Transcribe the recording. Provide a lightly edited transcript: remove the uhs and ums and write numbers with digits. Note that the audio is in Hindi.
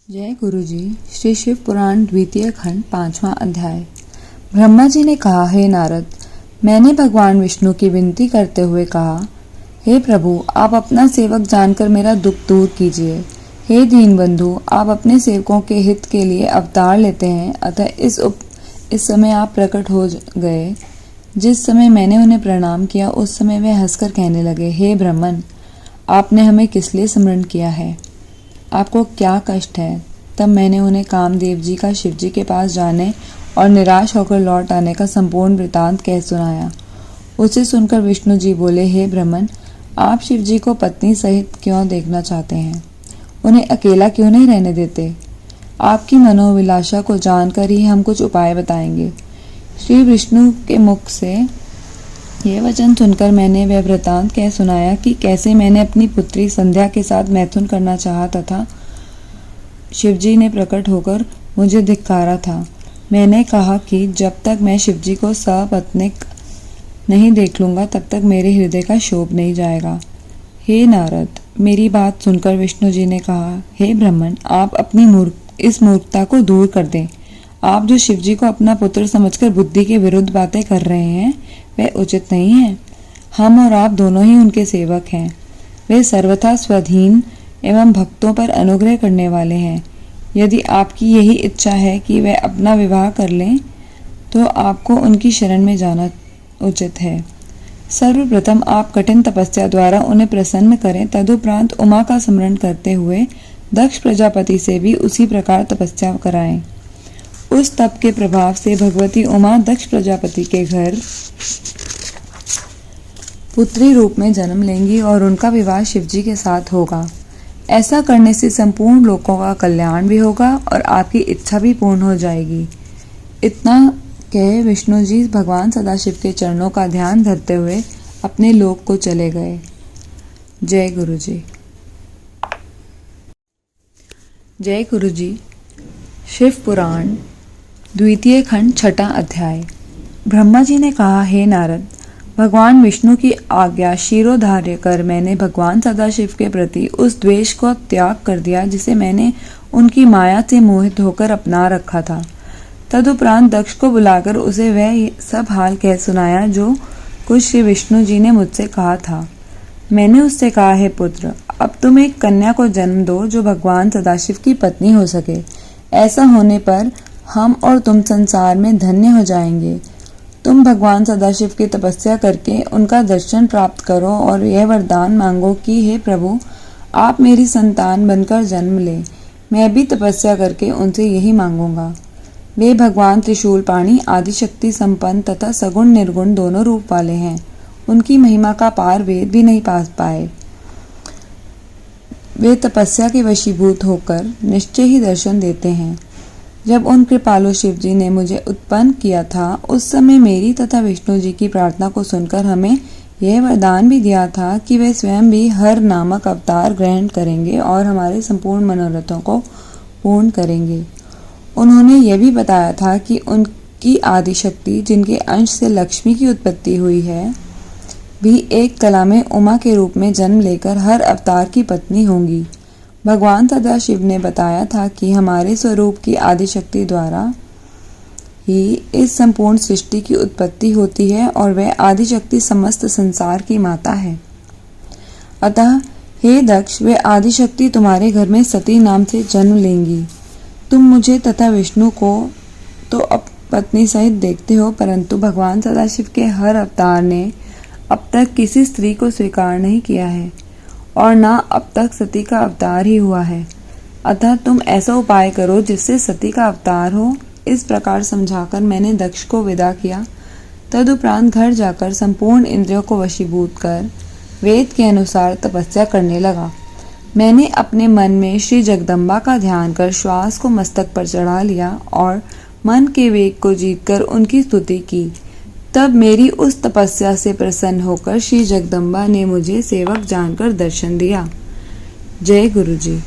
जय गुरु जी। श्री शिव पुराण द्वितीय खंड 5वां अध्याय। ब्रह्मा जी ने कहा, हे नारद, मैंने भगवान विष्णु की विनती करते हुए कहा, हे प्रभु, आप अपना सेवक जानकर मेरा दुख दूर कीजिए। हे दीनबंधु, आप अपने सेवकों के हित के लिए अवतार लेते हैं, अतः इस समय आप प्रकट हो गए। जिस समय मैंने उन्हें प्रणाम किया उस समय वे हंसकर कहने लगे, हे ब्राह्मण, आपने हमें किस लिए स्मरण किया है? आपको क्या कष्ट है? तब मैंने उन्हें कामदेव जी का शिव जी के पास जाने और निराश होकर लौट आने का संपूर्ण वृतांत कह सुनाया। उसे सुनकर विष्णु जी बोले, हे ब्राह्मण, आप शिव जी को पत्नी सहित क्यों देखना चाहते हैं? उन्हें अकेला क्यों नहीं रहने देते? आपकी मनोविलासा को जानकर ही हम कुछ उपाय बताएंगे। श्री विष्णु के मुख से यह वचन सुनकर मैंने वह वृतांत कह सुनाया कि कैसे मैंने अपनी पुत्री संध्या के साथ मैथुन करना चाहा तथा शिवजी ने प्रकट होकर मुझे धिक्कारा था। मैंने कहा कि जब तक मैं शिवजी को सपत्नीक नहीं देख लूंगा तब तक मेरे हृदय का शोभ नहीं जाएगा। हे नारद, मेरी बात सुनकर विष्णु जी ने कहा, हे ब्राह्मण, आप अपनी इस मूर्खता को दूर कर दें। आप जो शिवजी को अपना पुत्र समझकर बुद्धि के विरुद्ध बातें कर रहे हैं वह उचित नहीं है। हम और आप दोनों ही उनके सेवक हैं। वे सर्वथा स्वाधीन एवं भक्तों पर अनुग्रह करने वाले हैं। यदि आपकी यही इच्छा है कि वे अपना विवाह कर लें तो आपको उनकी शरण में जाना उचित है। सर्वप्रथम आप कठिन तपस्या द्वारा उन्हें प्रसन्न करें, तदुपरांत उमा का स्मरण करते हुए दक्ष प्रजापति से भी उसी प्रकार तपस्या कराएं। उस तप के प्रभाव से भगवती उमा दक्ष प्रजापति के घर पुत्री रूप में जन्म लेंगी और उनका विवाह शिवजी के साथ होगा। ऐसा करने से संपूर्ण लोकों का कल्याण भी होगा और आपकी इच्छा भी पूर्ण हो जाएगी। इतना कहे विष्णु जी भगवान सदाशिव के चरणों का ध्यान धरते हुए अपने लोक को चले गए। जय गुरु जी। जय गुरु जी। शिव पुराण द्वितीय खंड 6वां अध्याय। ब्रह्मा जी ने कहा, हे नारद, भगवान विष्णु की आज्ञा शिरोधार्य कर मैंने भगवान सदाशिव के प्रति उस द्वेष को त्याग कर दिया जिसे मैंने उनकी माया से मोहित होकर अपना रखा था। तदुपरांत दक्ष को बुलाकर उसे वह सब हाल कह सुनाया जो कुछ श्री विष्णु जी ने मुझसे कहा था। मैंने उससे कहा, हे पुत्र, अब तुम एक कन्या को जन्म दो जो भगवान सदाशिव की पत्नी हो सके। ऐसा होने पर हम और तुम संसार में धन्य हो जाएंगे। तुम भगवान सदाशिव की तपस्या करके उनका दर्शन प्राप्त करो और यह वरदान मांगो कि हे प्रभु, आप मेरी संतान बनकर जन्म ले। मैं भी तपस्या करके उनसे यही मांगूंगा। वे भगवान त्रिशूलपाणी, आदिशक्ति संपन्न तथा सगुण निर्गुण दोनों रूप वाले हैं। उनकी महिमा का पार वेद भी नहीं पा पाए। वे तपस्या के वशीभूत होकर निश्चय ही दर्शन देते हैं। जब उन कृपालु शिव जी ने मुझे उत्पन्न किया था उस समय मेरी तथा विष्णु जी की प्रार्थना को सुनकर हमें यह वरदान भी दिया था कि वे स्वयं भी हर नामक अवतार ग्रहण करेंगे और हमारे संपूर्ण मनोरथों को पूर्ण करेंगे। उन्होंने यह भी बताया था कि उनकी आदिशक्ति, जिनके अंश से लक्ष्मी की उत्पत्ति हुई है, भी एक कला में उमा के रूप में जन्म लेकर हर अवतार की पत्नी होंगी। भगवान सदाशिव ने बताया था कि हमारे स्वरूप की आदिशक्ति द्वारा ही इस संपूर्ण सृष्टि की उत्पत्ति होती है और वह आदिशक्ति समस्त संसार की माता है। अतः हे दक्ष, वे आदिशक्ति तुम्हारे घर में सती नाम से जन्म लेंगी। तुम मुझे तथा विष्णु को तो अब पत्नी सहित देखते हो, परंतु भगवान सदाशिव के हर अवतार ने अब तक किसी स्त्री को स्वीकार नहीं किया है और ना अब तक सती का अवतार ही हुआ है। अतः तुम ऐसा उपाय करो जिससे सती का अवतार हो। इस प्रकार समझाकर मैंने दक्ष को विदा किया। तदुपरांत घर जाकर संपूर्ण इंद्रियों को वशीभूत कर वेद के अनुसार तपस्या करने लगा। मैंने अपने मन में श्री जगदम्बा का ध्यान कर श्वास को मस्तक पर चढ़ा लिया और मन के वेग को जीतकर उनकी स्तुति की। तब मेरी उस तपस्या से प्रसन्न होकर श्री जगदम्बा ने मुझे सेवक जानकर दर्शन दिया। जय गुरु जी।